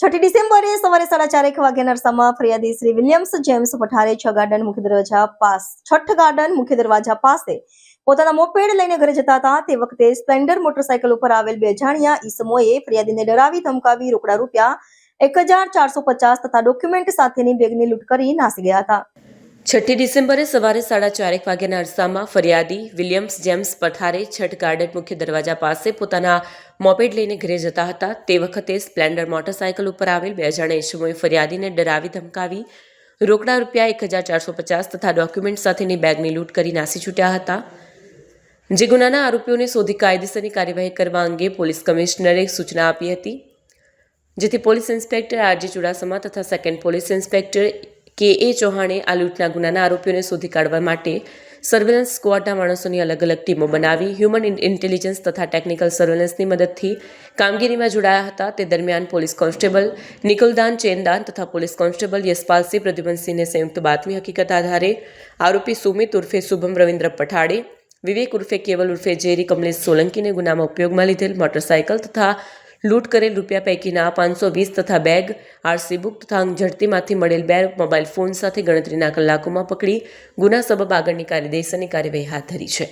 6 ડિસેમ્બરે સવારે 4:30 વાગ્યાના અરસામાં ફરિયાદી Shri Williams James Pathare Chhath garden મુખ્ય દરવાજા પાસે પોતાના મોપેડ લઈને ઘરે જતા હતા. તે વખતે સ્પ્લેન્ડર મોટરસાયકલ ઉપર આવેલ બે અજાણ્યા ઈસમોએ ફરિયાદીને ડરાવી ધમકાવી રોકડા રૂપિયા 1,450 તથા ડોક્યુમેન્ટ સાથેની બેગની લૂંટ કરી નાસી ગયા હતા. 6 ડિસેમ્બરે સવારે 4:30 વાગ્યાના અરસામાં ફરિયાદી Williams James Pathare Chhath garden મુખ્ય દરવાજા પાસે પોતાના મોપેડ લઈને ઘરે જતા હતા. તે વખતે સ્પ્લેન્ડર મોટરસાયકલ ઉપર આવેલ બે અજાણ્યા ઈસમોએ ફરિયાદીને ડરાવી ધમકાવી રોકડા રૂપિયા 1,450 તથા ડોક્યુમેન્ટ સાથેની બેગની લૂંટ કરી નાસી છૂટ્યા હતા. જે ગુનાના આરોપીઓને શોધી કાયદેસરની કાર્યવાહી કરવા અંગે પોલીસ કમિશનરે સૂચના આપી હતી, જેથી પોલીસ ઇન્સ્પેક્ટર આરજી ચુડાસમા તથા સેકન્ડ પોલીસ ઇન્સ્પેક્ટર કે.એ. ચૌહાણે આ લૂંટના ગુનાના આરોપીઓને શોધી કાઢવા માટે સર્વેલન્સ સ્ક્વોડના માણસોની અલગ અલગ ટીમો બનાવી હ્યુમન ઇન્ટેલિજન્સ તથા ટેકનિકલ સર્વેલન્સની મદદથી કામગીરીમાં જોડાયા હતા. તે દરમિયાન પોલીસ કોન્સ્ટેબલ નિકુલદાન ચેનદાન તથા પોલીસ કોન્સ્ટેબલ યશપાલસિંહ પ્રદ્યુમનસિંહને સંયુક્ત બાતમી હકીકત આધારે આરોપી સુમિત ઉર્ફે શુભમ રવિન્દ્ર પઠાડે, વિવેક ઉર્ફે કેવલ ઉર્ફે જેરી કમલેશ સોલંકીને ગુનામાં ઉપયોગમાં લીધેલ મોટરસાયકલ તથા લૂંટ કરેલ રૂપિયા પૈકીના 520 તથા બેગ, આરસી બુક તથા ઝડતીમાંથી મળેલ 2 મોબાઈલ ફોન સાથે ગણતરીના કલાકોમાં પકડી ગુના સબબ આગળની કાયદેસરની કાર્યવાહી હાથ ધરી છે.